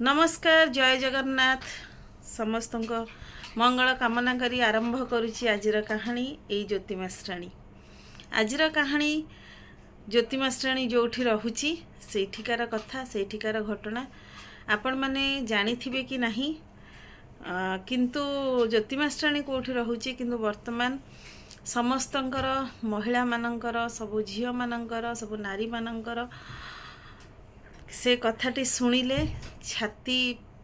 नमस्कार जय जगन्नाथ समस्त मंगल कामना करी आरंभ करुच्ची आजिर कहानी यही ज्योति मास्ट्राणी। आजिर कहानी ज्योति मास्ट्राणी जोठी रहुची सेठिकार कथा सेठिकार घटना आपण माने जानिथिबे कि नहीं, किंतु ज्योति मास्ट्राणी कोठी रहुची किंतु वर्तमान समस्तंकर महिला मानंकर सबु झियो मानंकर सबु नारी मानंकर से कथाटी शुणिले छाती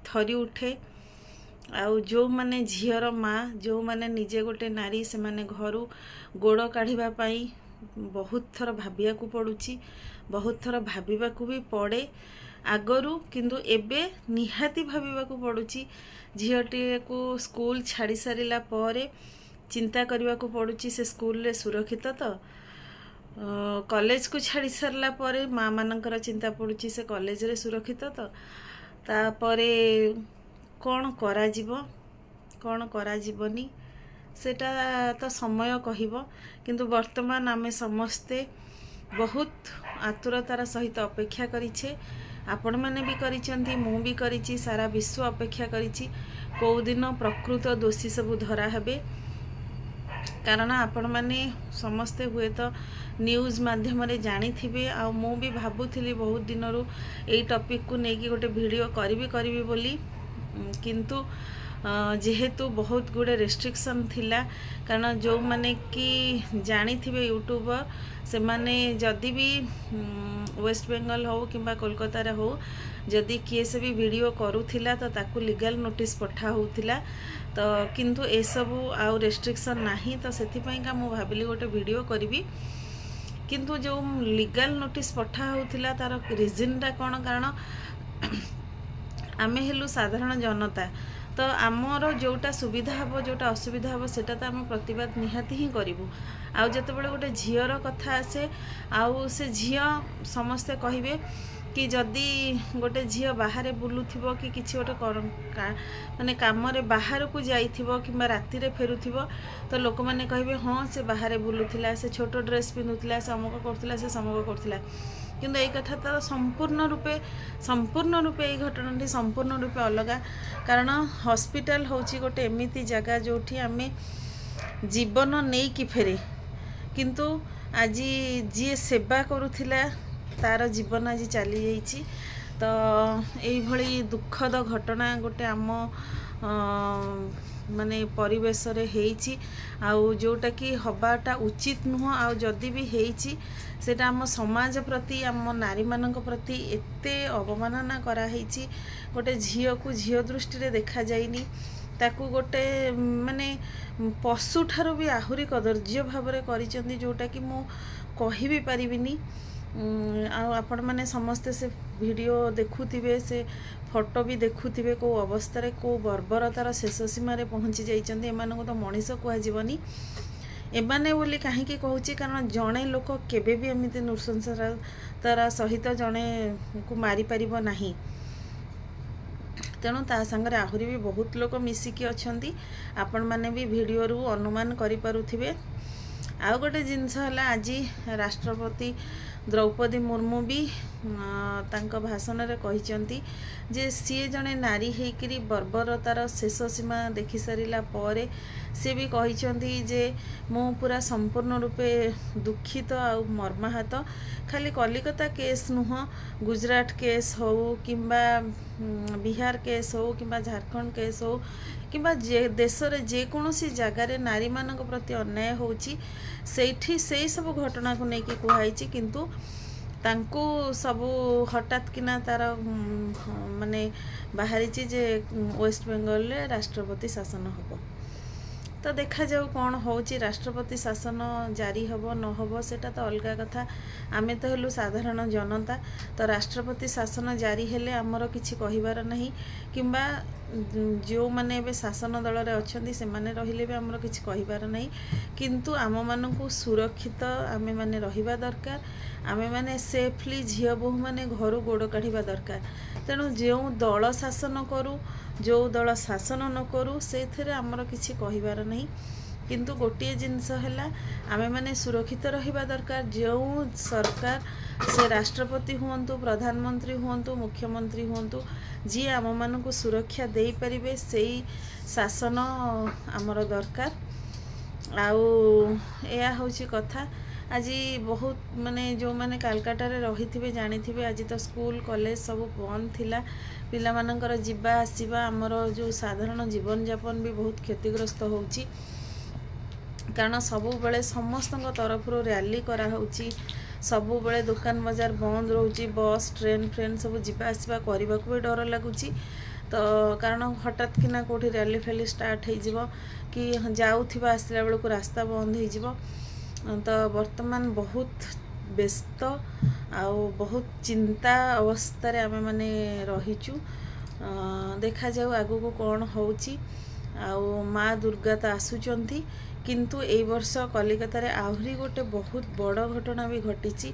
थरी उठे। आउ जो माने झीर माँ जो माने निजे गोटे नारी से माने घरू गोड़ काढ़िबा पाई बहुत थर भाबिया को पड़ुची, बहुत थर भाबिबा को भी पड़े आगरू, किंतु एबे निहाती भाबिबा को पड़ुची। झीटी को स्कूल छाड़ी सारिला परे चिंता करबा को पड़ुची से स्कूल रे सुरक्षित तो कॉलेज को छाड़ी सारला परे माँ मानकर चिंता पड़ुची से कॉलेज रे सुरक्षित तो तापरे कौन करा जीवो कौन करा जीवनी सेटा तो समय कहिबो, किंतु वर्तमान आमे समस्ते बहुत आतुरतार सहित अपेक्षा करिछे। आपण माने भी करिसेंती मु भी करिछि, सारा विश्व अपेक्षा करिछि को दिन प्रकृत दोषी सब धरा हेबे। कारण आपण माने समस्ते हुए तो न्यूज माध्यम रे जानी थिबे आ मु भी भाबुथिली बहुत दिन रु एई टॉपिक को नेकी गोटे वीडियो करिवि बोली, किंतु जेहेतु बहुत गुड़े रेस्ट्रिक्शन थिला। कारण जो माने कि जानी थिबे यूट्यूबर से माने जदि भी वेस्ट बेंगल हो किंबा कोलकाता रे हो जदि किए से भी वीडियो करूथिला तो ताकू लीगल नोटिस पठा होउथिला, तो किंतु ए सबु आउ रेस्ट्रिक्शन नाही तो सेथिपैका मु भाबिली गोटे वीडियो करिवि। किंतु जो लीगल नोटिस पठा होउथिला तार रीजनटा कोन, कारण आमे हेलु साधारण जनता तो आमर जोटा सुविधा हम जोटा असुविधा हम सेटा तो आम प्रतिवाद निहाती ही करूँ। आउ जतबेले गोटे झीर कथा आसे आउ से झील समस्ते कहिबे कि जदि गोटे झील बाहर बुलुथिबो कि किछि गोटे माने काम रे बाहर को जाइथिबो किंबा राति रे फेरुथिबो तो लोक माने कहिबे हाँ से बाहर बुलुथिला से छोटो ड्रेस पिंधुथिला से अमुक करथिला से समक करथिला, किंतु यही कथा तो संपूर्ण रूपे ये घटना संपूर्ण रूपे अलग। कारण हॉस्पिटल होची गोटे एमिति जगह जोठी आमे जीवन नहीं कि फेरे, किंतु आज जी सेवा करुथिला तार जीवन आज चली जाइछि। तो यही भली दुखद घटना गोटे आम माने परिवेश रे हेइछि आउ जोटा कि हबाटा उचित नुह। आउ जदि भी हेइछि सेटा आम समाज प्रति आम नारी मानक प्रति एते अवमानना करा हेइछि। गोटे झील को झील दृष्टि रे देखा जाइनी, ताकू गोटे माने पशु ठारू भी आहुरी कदर्य भाव रे करिसेंती जोटा कि मु कहि भी परिबिनी। आपण माने समस्ते से वीडियो देखुथिबे से फोटो भी देखुथिबे को अवस्था रे को बर्बरतार शेष सीमा रे पहुंची जाइचंती। एमान को तो मनीष कुआ जीवनी एमाने बोली कहीं कहूँ, कारण जड़े लोक केबे भी एमती नृशंसतार सहित जड़े को मारी पारिबो नाही। तेणु ता संगे आहुरी भी बहुत लोक मिसिकी अछंती, आपण माने भी वीडियो रु अनुमान करि पारुथिबे। आउ गोटे जिनस हला आज राष्ट्रपति द्रौपदी मुर्मू भी तांको भाषण रे कहिचंती जे सी जने नारी हेकरी बर्बरतार शेष सीमा देखि सारिला परे से भी कहिचंती जे मु पूरा संपूर्ण रूपे दुखित आ मर्माहत। खाली कलिकता केस नुह, गुजरात केस हो किंबा बिहार केस हो किंबा झारखंड केस हो किंबा जे देश रे जे कोनोसी जगार रे नारी मानक प्रति अन्याय होउची सेठी सेई सब घटना को नेकी कुहाइची, किंतु तांको सबू हठात किना तार माने बाहरी जे वेस्ट बेंगल रे राष्ट्रपति शासन हबो। तो देखा जाऊ कौन होची, राष्ट्रपति शासन जारी हबो न हबो सेटा तो अलगा कथा। आमे तो हेलु साधारण जनता, तो राष्ट्रपति शासन जारी हेले आमर किछि कहिबार नहीं, किंबा जो माने बे शासन दल रे अछंती से माने रहिले बे आमर किछि कहिबार नहीं। किंतु आम मानकु सुरक्षित आमे माने रहिबा दरकार, आमे माने सेफली झियो बहु माने घरु गोड़ काढ़िबा दरकार। तेणु जो दल शासन करू जो दल शासन न करू से आमर किछि कहिबार नहीं। किंतु गोटे जिनस है आमे माने सुरक्षित रहिबा दरकार। जो सरकार से राष्ट्रपति हुंतु, प्रधानमंत्री हुंतु, मुख्यमंत्री हुंतु, जी आम मानक सुरक्षा दे परिबे सेही शासन आमर दरकार। आउ या होची कथा। आज बहुत माने जो माने कलकत्ता रे रही थिबे जानी थिबे आज तो स्कूल कॉलेज सब बंद थिला। पिला मानकर जिबा आसीबा आमर जो साधारण जीवन यापन भी बहुत क्षतिग्रस्त होउची, कारण सबु बेले समस्त तरफ रैली करा होउची, सबु बेले दुकान बाजार बंद रोची, बस ट्रेन फ्रेन सब जिबा आसीबा करबा को भी डर लागुची। तो कारण हठात किना कोठी रैली फैली स्टार्ट हो जिवो कि जाउथिबा आसला बेलू रास्ता बंद हो जिवो। तो वर्तमान बहुत व्यस्त आउ बहुत चिंता अवस्था रे आमे माने रहिचु। देखा जाऊ आगु को कौन होउची। आउ माँ दुर्गा तो आसुचंती, किंतु ए वर्ष कलिकता रे आहुरी गोटे बहुत बड़ घटना भी घटी।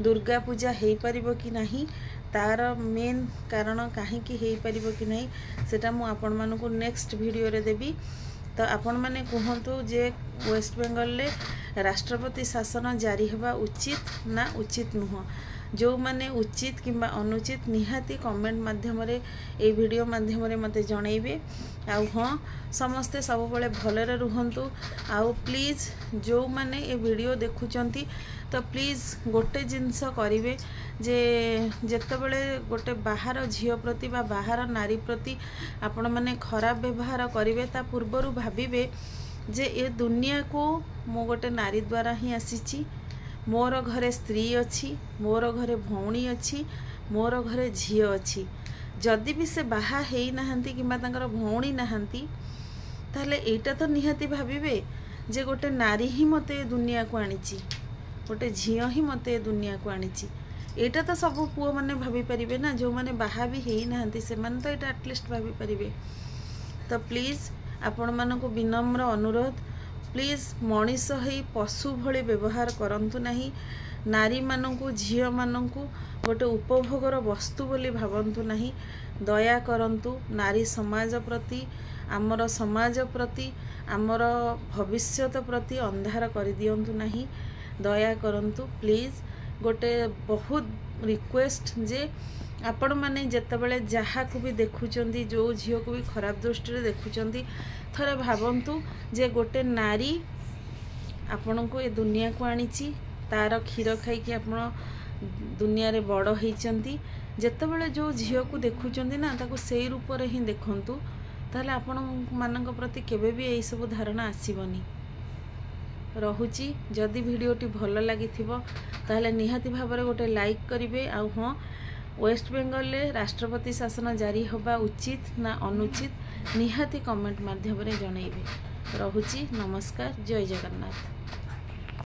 दुर्गा पूजा हो पारिबो कि नहीं, तार मेन कारण कहीं हो पारिबो कि नहीं सेटा मु आपण मानकु नेक्स्ट वीडियो रे देबी। तो आपण माने कहंतु जे वेस्ट बेंगल ले राष्ट्रपति शासन जारी होगा उचित ना उचित नुह। जो माने उचित किंबा अनुचित निहाती कमेंट माध्यम रे ए वीडियो माध्यम रे मते जणैबे। आउ हाँ समस्ते सब बेले भलरे रुहंतु। आउ प्लीज जो माने ए वीडियो देखुचंती तो प्लीज गोटे जिनस करिवे जे जेतेबेले गोटे बाहर झियो प्रति बा बाहर नारी प्रति आपण माने खराब व्यवहार करिवे ता पूर्वरु भाबिबे जे ए दुनिया को मो गोटे नारी द्वारा ही आसीची। मोर घरे स्त्री अच्छी, मोर घरे भौणी अच्छी, मोर घरे झियो अच्छी। जदि भी से बाहा हेई नाहंती किंबा तांकर भौणी नाहंती ताहले एटा तो निहाती भाबिबे जे गोटे नारी ही मते दुनिया को आनीची, गोटे झियो ही मते दुनिया को आनीची। एटा तो सब पुओ माने भाबी परिबे ना, जो माने बाहा भी हेई नाहंती से माने तो एटा एटलिस्ट भाबी परिबे। तो प्लीज आपण मानको विनम्र अनुरोध, प्लीज मनीष ही पशु भली व्यवहार करंतु नहीं। नारी मानंकु झियो मानंकु गोटे उपभोगर वस्तु बोली भावंतु नहीं। दया करंतु नारी समाज प्रति, आमर समाज प्रति, आमर भविष्यत प्रति अंधार कर दियंतु नहीं। दया करंतु प्लीज। गोटे बहुत रिक्वेस्ट जे आपण माने जेतेबेले जहा को भी देखुचंती, जो झियो को भी खराब दृष्टि रे देखुचंती, थरे भावंतु जे गोटे नारी आपण को ए दुनिया को आनीची, तार क्षीर खाई कि आपण दुनिया रे बड़ होइचंती। जेतेबेले जो झियो को देखुचंती ना ताको सेई रूप रे ही देखंतु, ताहले आपण मानक प्रति केबे भी एई सब धारणा आसीबनी। रहुची जदि वीडियोटी भल लगी ताहले निहाती भाबरे गोटे लाइक करिवे। आ हाँ वेस्ट बेंगल ले राष्ट्रपति शासन जारी होगा उचित ना अनुचित निहाती कमेंट माध्यम रे जणैबे। रहुची नमस्कार, जय जगन्नाथ।